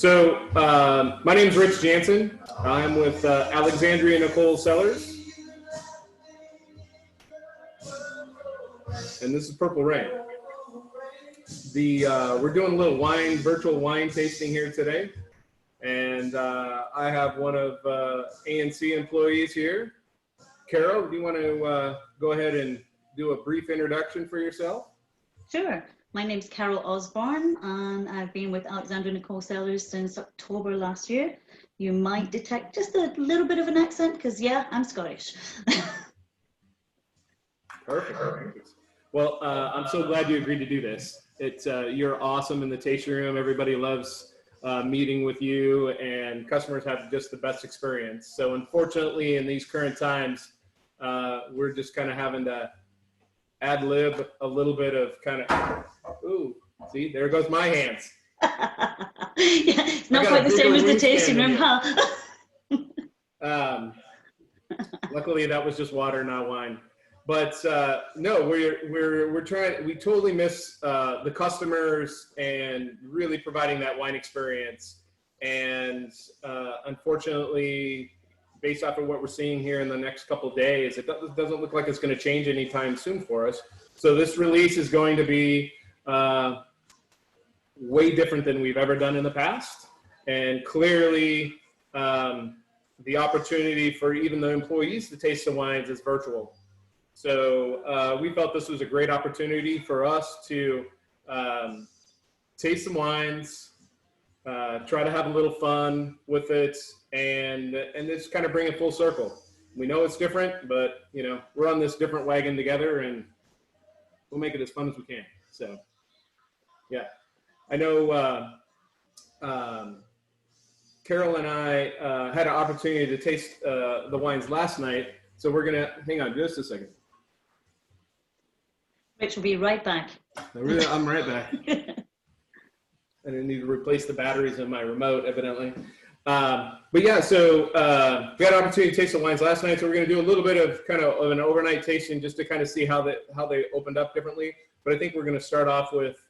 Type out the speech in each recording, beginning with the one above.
My name is Rich Jansen. I'm with Alexandria Nicole Cellars, and this is Purple Rain. We're doing a little virtual wine tasting here today, and I have one of ANC employees here. Carol, do you want to go ahead and do a brief introduction for yourself? Sure. My name's Carol Osborne, and I've been with Alexandria Nicole Cellars since October last year. You might detect just a little bit of an accent because, yeah, I'm Scottish. Perfect. Well, I'm so glad you agreed to do this. You're awesome in the tasting room. Everybody loves meeting with you, and customers have just the best experience. So unfortunately, in these current times, we're just kind of having to ad lib a little bit of ooh, see, there goes my hands. Yeah, it's not quite the same as the tasting room, huh? Luckily, that was just water, not wine. But no, we're trying. We totally miss the customers and really providing that wine experience. And unfortunately, based off of what we're seeing here in the next couple of days, it doesn't look like it's going to change anytime soon for us. So this release is going to be way different than we've ever done in the past. And clearly, the opportunity for even the employees to taste the wines is virtual. So we felt this was a great opportunity for us to taste some wines, try to have a little fun with it, and just kind of bring it full circle. We know it's different, but we're on this different wagon together, and we'll make it as fun as we can. So yeah, I know Carol and I had an opportunity to taste the wines last night, so we're gonna hang on just a second. Rich will be right back. I'm right back. I didn't need to replace the batteries in my remote, evidently. But yeah, so we had an opportunity to taste the wines last night, so we're going to do a little bit of an overnight tasting just to kind of see how they opened up differently. But I think we're going to start off with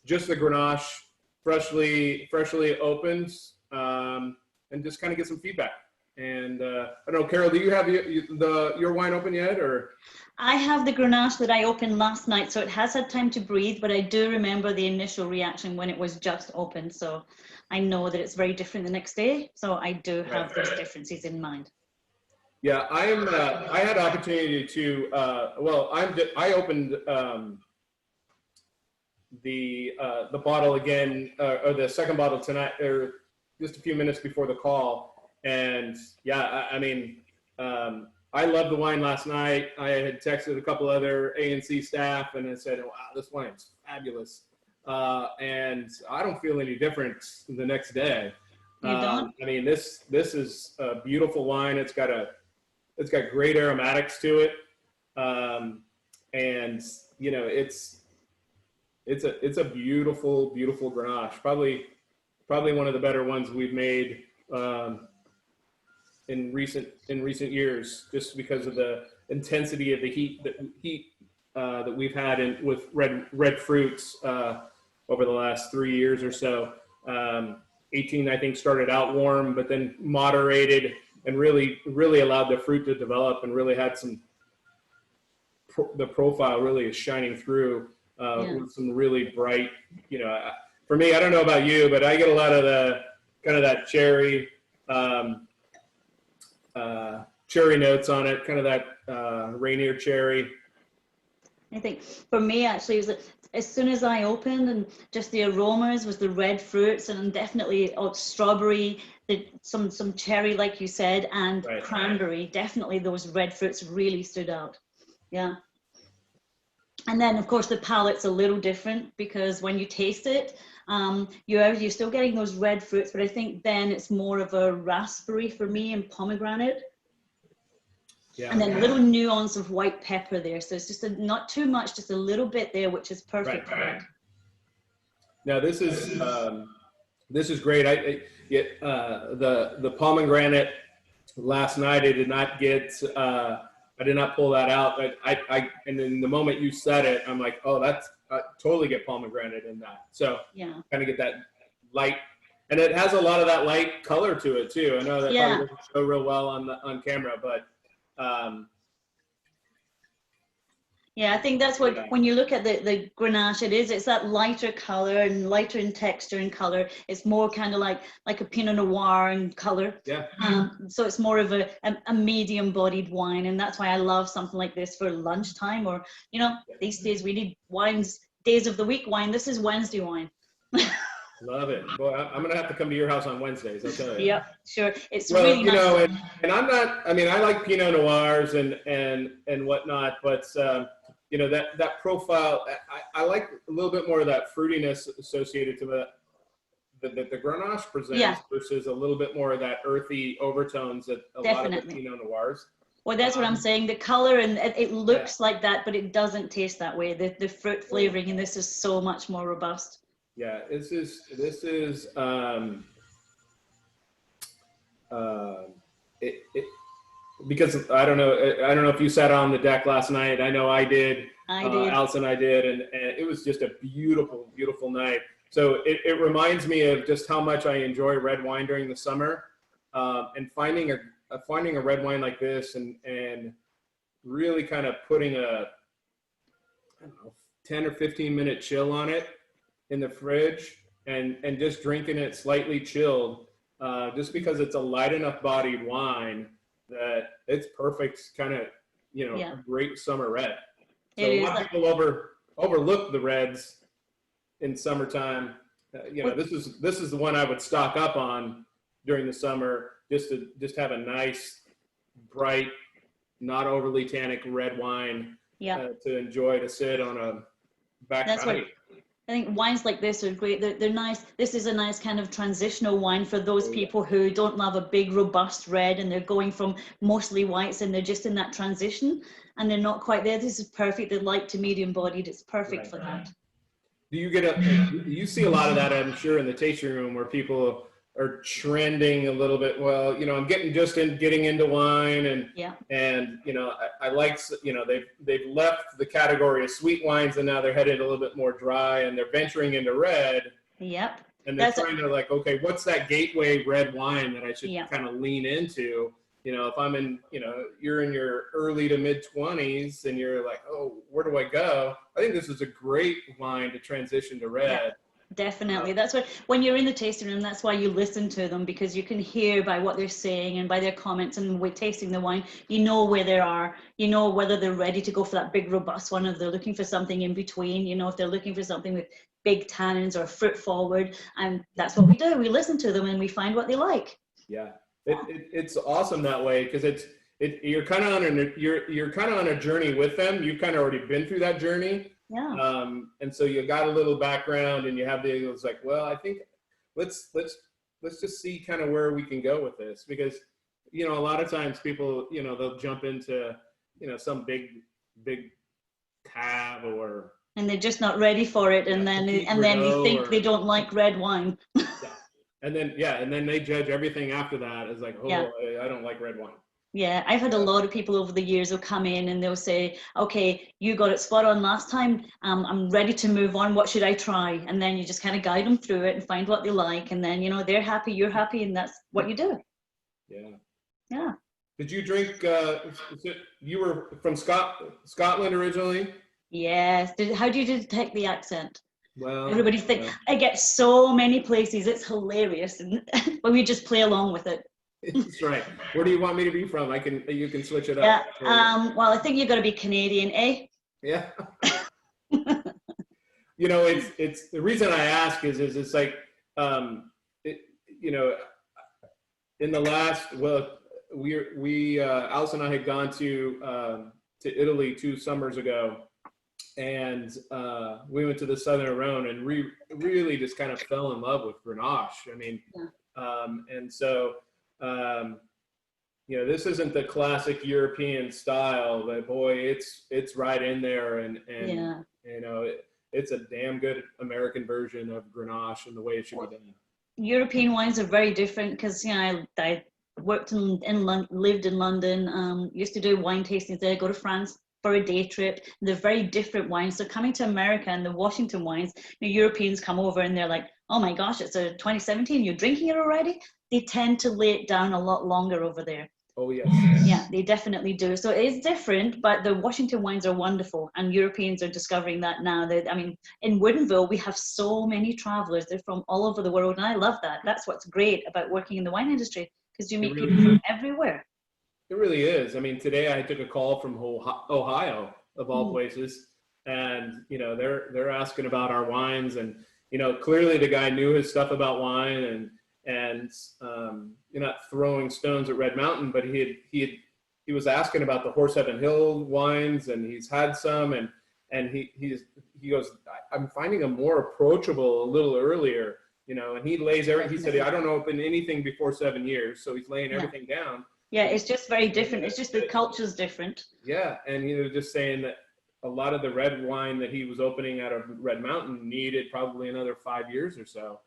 just the Grenache, freshly opened, and just kind of get some feedback. And I don't know, Carol, do you have your wine open yet, or? I have the Grenache that I opened last night, so it has had time to breathe, but I do remember the initial reaction when it was just opened. So I know that it's very different the next day. So I do have those differences in mind. Yeah, I had an opportunity to, I opened the bottle again, or the second bottle tonight, or just a few minutes before the call. And yeah, I loved the wine last night. I had texted a couple other ANC staff and I said, wow, this wine's fabulous. And I don't feel any different the next day. You don't? This is a beautiful wine. It's got great aromatics to it. And it's a beautiful, beautiful Grenache. Probably one of the better ones we've made in recent years, just because of the intensity of the heat that we've had with red fruits over the last 3 years or so. 18, I think, started out warm, but then moderated and really allowed the fruit to develop and really had the profile really is shining through with some really bright. For me, I don't know about you, but I get a lot of that cherry. Cherry notes on it, kind of that Rainier cherry. I think for me, actually, it was as soon as I opened, and just the aromas was the red fruits, and definitely strawberry, some cherry, like you said, and cranberry. Definitely those red fruits really stood out. Yeah. And then, of course, the palate's a little different because when you taste it, you're still getting those red fruits, but I think then it's more of a raspberry for me and pomegranate. Yeah. And then a little nuance of white pepper there. So it's just not too much, just a little bit there, which is perfect. Right. Now this is great. The pomegranate last night, I did not get. I did not pull that out, but and then the moment you said it, I'm like, oh, that's totally get pomegranate in that. So kind of get that light And it has a lot of that light color to it too. I know that Yeah. probably doesn't show real well on camera, but yeah, I think that's what, when you look at the Grenache, it's that lighter color and lighter in texture and color. It's more kind of like a Pinot Noir in color. yeah. So it's more of a medium bodied wine. And that's why I love something like this for lunchtime, or, you know, these days we need wines, days of the week wine. This is Wednesday wine. Love it. Boy, I'm going to have to come to your house on Wednesdays, I'll tell you. Yep, sure. It's Well, really you nice. know, and I'm not, I mean, I like Pinot Noirs and whatnot, but, you know, that profile, I like a little bit more of that fruitiness associated to the Grenache presents versus a little bit more of that earthy overtones that a lot of the Pinot Noirs. Well, that's what I'm saying. The color, and it looks like that, but it doesn't taste that way. The fruit flavoring in this is so much more robust. Yeah, this is because I don't know if you sat on the deck last night. I know I did. I did. Alice and I did, and it was just a beautiful, beautiful night. So it reminds me of just how much I enjoy red wine during the summer, and finding a red wine like this and really kind of putting a, I don't know, 10 or 15-minute chill on it in the fridge and just drinking it slightly chilled, just because it's a light enough bodied wine that it's perfect, kind of, you know, a great summer red. So a lot of people overlook the reds in summertime. You know, this is the one I would stock up on during the summer, just to have a nice, bright, not overly tannic red wine to enjoy, to sit on a back patio. I think wines like this are great. They're nice. This is a nice kind of transitional wine for those people who don't love a big, robust red, and they're going from mostly whites, and they're just in that transition, and they're not quite there. This is perfect. They're light to medium bodied. It's perfect for that. Do you you see a lot of that, I'm sure, in the tasting room, where people are trending a little bit? Well, you know, I'm getting into wine, and you know, I like, you know, they've left the category of sweet wines, and now they're headed a little bit more dry, and they're venturing into red. Yep. And they're trying to, like, okay, what's that gateway red wine that I should kind of lean into? You know, if I'm in, you know, you're in your early to mid 20s and you're like, oh, where do I go? I think this is a great wine to transition to red. Yeah. Definitely. That's what, when you're in the tasting room, that's why you listen to them, because you can hear by what they're saying and by their comments, and with tasting the wine, you know where they are, you know whether they're ready to go for that big robust one, if they're looking for something in between, you know, if they're looking for something with big tannins or fruit forward. And that's what we do. We listen to them and we find what they like. Yeah. It's awesome that way, because you're kind of on a journey with them. You've kind of already been through that journey. Yeah. And so you got a little background, and you have it's like, well, I think let's just see kind of where we can go with this, because, you know, a lot of times people, you know, they'll jump into, you know, some big tab, and they're just not ready for it, and then you think they don't like red wine. And then they judge everything after that as like, I don't like red wine. Yeah, I've had a lot of people over the years who'll come in and they'll say, okay, you got it spot on last time. I'm ready to move on. What should I try? And then you just kind of guide them through it and find what they like. And then, you know, they're happy, you're happy, and that's what you do. Yeah. Yeah. Did you drink, you were from Scotland originally? Yes. How do you detect the accent? Well, everybody thinks, I get so many places. It's hilarious. But we just play along with it. That's right. Where do you want me to be from? You can switch it up. Yeah. Well, I think you've got to be Canadian, eh? Yeah. You know, it's the reason I ask is it's like, you know, in the last, Alice and I had gone to Italy 2 summers ago, and we went to the Southern Rhone, and really just kind of fell in love with Grenache. I mean, and so. You know, this isn't the classic European style, but boy, it's right in there, and you know, it's a damn good American version of Grenache and the way it should be done. European wines are very different, because, you know, I worked lived in London, used to do wine tastings there, go to France, for a day trip. They're very different wines. So coming to America and the Washington wines, Europeans come over and they're like, oh my gosh, it's a 2017, you're drinking it already? They tend to lay it down a lot longer over there. Oh, yes. Yeah, they definitely do. So it is different, but the Washington wines are wonderful, and Europeans are discovering that now. I mean, in Woodinville, we have so many travelers. They're from all over the world, and I love that. That's what's great about working in the wine industry, because you meet people from everywhere. It really is. I mean, today I took a call from Ohio, of all places, and they're asking about our wines, and clearly the guy knew his stuff about wine, and you're not throwing stones at Red Mountain, but he was asking about the Horse Heaven Hill wines, and he's had some, and he goes, I'm finding them more approachable a little earlier, and he lays everything. He said, I don't open anything before 7 years, so he's laying everything down. Yeah, it's just very different. It's just the culture's different. Yeah, and just saying that a lot of the red wine that he was opening out of Red Mountain needed probably another 5 years or so.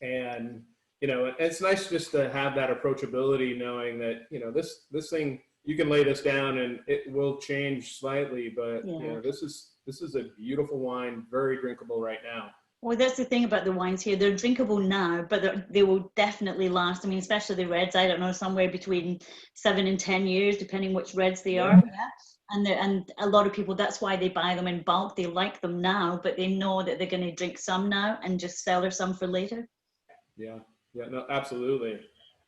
And it's nice just to have that approachability, knowing that this thing, you can lay this down and it will change slightly, but this is a beautiful wine, very drinkable right now. Well, that's the thing about the wines here. They're drinkable now, but they will definitely last. I mean, especially the reds, I don't know, somewhere between 7 and 10 years, depending which reds they are. Yeah. And a lot of people, that's why they buy them in bulk. They like them now, but they know that they're going to drink some now and just sell some for later. Yeah, no, absolutely.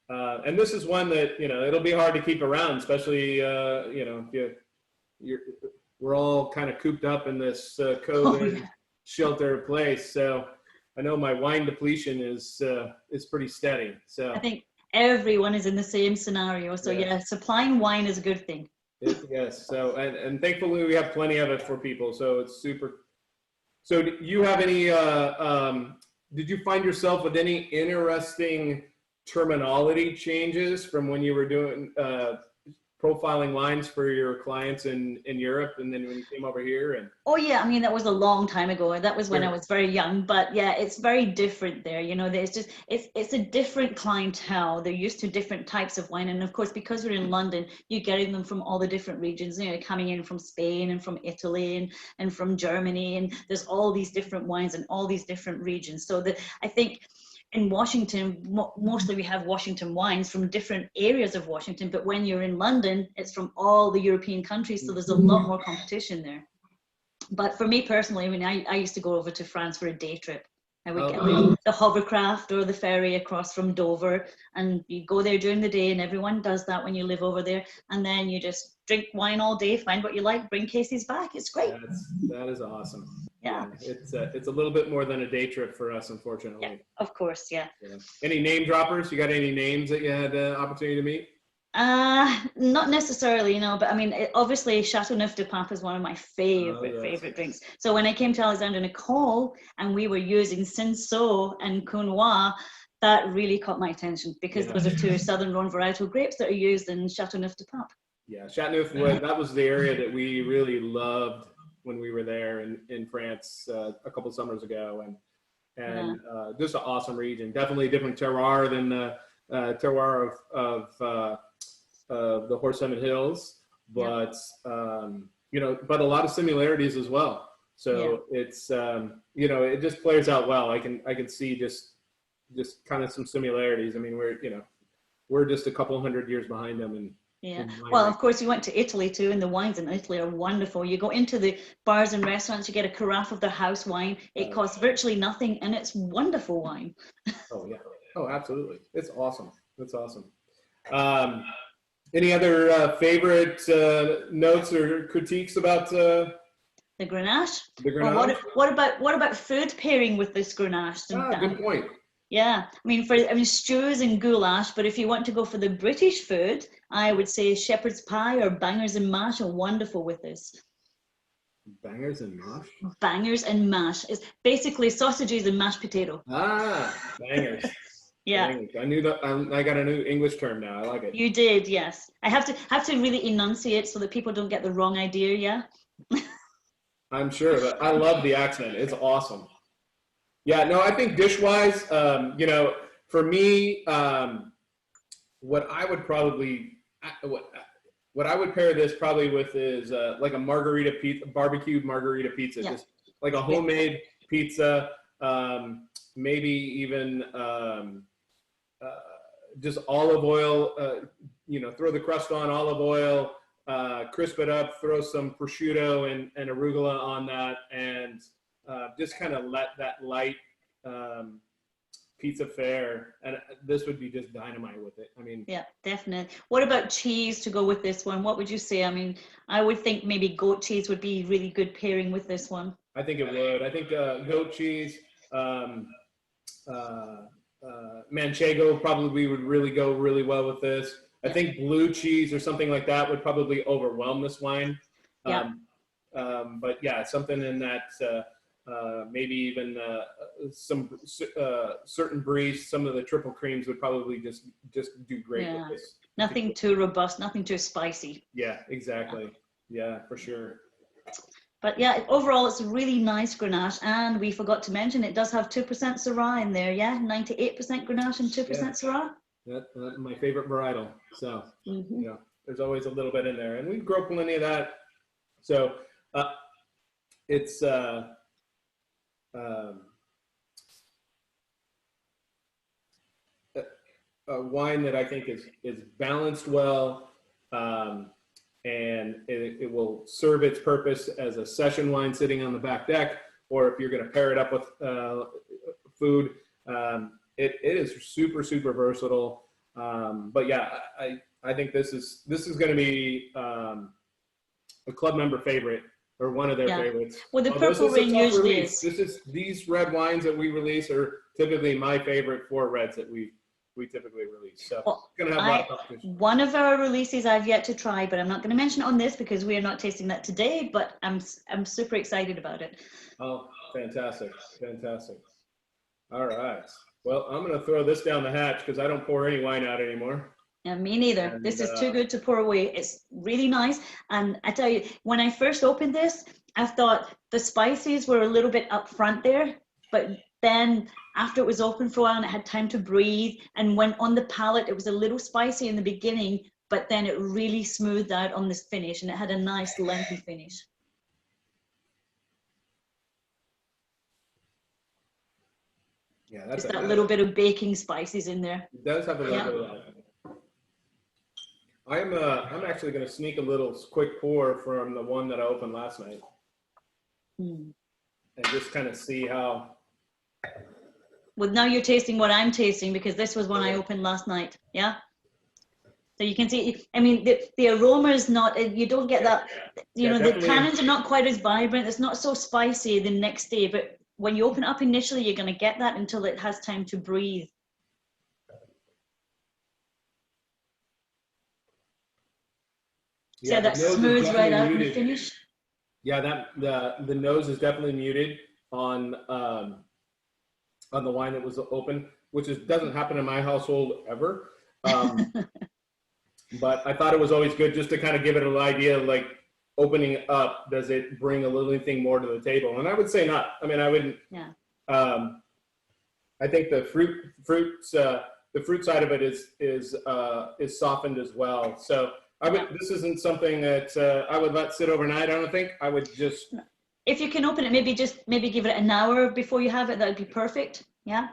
And this is one that, it'll be hard to keep around, especially, we're all kind of cooped up in this COVID shelter place. So I know my wine depletion is pretty steady. So I think everyone is in the same scenario. So supplying wine is a good thing. Yes. So, and thankfully we have plenty of it for people. So it's super. So do you have any, did you find yourself with any interesting terminology changes from when you were doing profiling wines for your clients in Europe, and then when you came over here? And oh yeah, I mean, that was a long time ago. That was when I was very young, but yeah, it's very different there. It's a different clientele. They're used to different types of wine, and of course, because we're in London, you're getting them from all the different regions, coming in from Spain and from Italy and from Germany, and there's all these different wines in all these different regions. So I think in Washington, mostly we have Washington wines from different areas of Washington, but when you're in London, it's from all the European countries, so there's a lot more competition there. But for me personally, I mean, I used to go over to France for a day trip. I would get the hovercraft or the ferry across from Dover, and you go there during the day, and everyone does that when you live over there, and then you just drink wine all day, find what you like, bring cases back. It's great. That is awesome. Yeah. It's a little bit more than a day trip for us, unfortunately. Yeah, of course, yeah. Any name droppers? You got any names that you had the opportunity to meet? Not necessarily, but I mean, obviously Chateauneuf du Pape is one of my favorite drinks. So when I came to Alexander Nicole and we were using Cinsault and Counois, that really caught my attention, because those are two Southern Rhone varietal grapes that are used in Chateauneuf du Pape. Yeah, Chateauneuf, that was the area that we really loved when we were there in France a couple summers ago, and just an awesome region. Definitely a different terroir than the terroir of the Horse Heaven Hills, but but a lot of similarities as well. So it's it just plays out well. I can see just kind of some similarities. I mean, we're just a couple hundred years behind them, and well, of course, you went to Italy too, and the wines in Italy are wonderful. You go into the bars and restaurants, you get a carafe of their house wine. It costs virtually nothing, and it's wonderful wine. Oh yeah. Oh, absolutely. It's awesome. That's awesome. Any other favorite notes or critiques about the Grenache? The Grenache? Well, what about food pairing with this Grenache? Good point. Yeah, I mean, stews and goulash, but if you want to go for the British food, I would say shepherd's pie or bangers and mash are wonderful with this. Bangers and mash? Bangers and mash. It's basically sausages and mashed potato. Bangers. Yeah. Bangers. I knew that. I got a new English term now. I like it. You did, yes. I have to really enunciate so that people don't get the wrong idea, yeah? I'm sure, but I love the accent. It's awesome. Yeah, no, I think dish-wise, for me, what I would probably, what I would pair this probably with is like a margarita pizza, barbecued margarita pizza, Yeah. just like a homemade pizza, maybe even just olive oil, you know, throw the crust on olive oil, crisp it up, throw some prosciutto and arugula on that, and just kind of let that light pizza fare, and this would be just dynamite with it. I mean, yeah, definitely. What about cheese to go with this one? What would you say? I mean, I would think maybe goat cheese would be really good pairing with this one. I think it would. I think goat cheese, manchego probably would really go really well with this. I think blue cheese or something like that would probably overwhelm this wine. Yeah. But yeah, something in that, maybe even some certain bries, some of the triple creams would probably just do great with this. Nothing too robust, nothing too spicy. Yeah, exactly. Yeah, for sure. But yeah, overall, it's a really nice Grenache. And we forgot to mention it does have 2% Syrah in there. Yeah, 98% Grenache and 2% Syrah. That's my favorite varietal. So, yeah, there's always a little bit in there. And we grow plenty of that. So it's a wine that I think is balanced well, and it will serve its purpose as a session wine sitting on the back deck, or if you're going to pair it up with food. It is super versatile. But yeah, I think this is going to be a club member favorite, or one of their favorites. Well, the Purple Rain usually is. These red wines that we release are typically my favorite 4 reds that we typically release. So it's gonna have a lot of competition. One of our releases I've yet to try, but I'm not going to mention it on this because we are not tasting that today. But I'm super excited about it. Oh, fantastic! All right. Well, I'm going to throw this down the hatch because I don't pour any wine out anymore. Yeah, me neither. And this is too good to pour away. It's really nice. And I tell you, when I first opened this, I thought the spices were a little bit up front there, but then after it was open for a while and it had time to breathe, and when on the palate, it was a little spicy in the beginning, but then it really smoothed out on this finish, and it had a nice lengthy finish. Yeah, that's just that little bit of baking spices in there. It does have a little bit of that. I'm actually going to sneak a little quick pour from the one that I opened last night, and just kind of see how. Well, now you're tasting what I'm tasting, because this was one I opened last night. Yeah. So you can see, I mean, the aroma is not, you don't get that, you know, the tannins are not quite as vibrant. It's not so spicy the next day, but when you open it up initially, you're going to get that until it has time to breathe. Yeah, so that smooths right out in the finish. Yeah, the nose is definitely muted on the wine that was open, which doesn't happen in my household ever. But I thought it was always good just to kind of give it an idea of, like, opening up, does it bring a little anything more to the table? And I would say not. I mean, I wouldn't. Yeah. I think the fruit side of it is softened as well. So this isn't something that I would let sit overnight. I don't think. I would just. If you can open it, maybe give it an hour before you have it. That would be perfect. Yeah.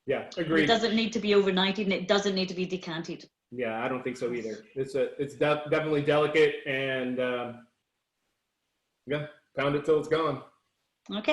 Yeah, agreed. It doesn't need to be overnighted, and it doesn't need to be decanted. Yeah, I don't think so either. It's definitely delicate, and yeah, pound it till it's gone. Okay.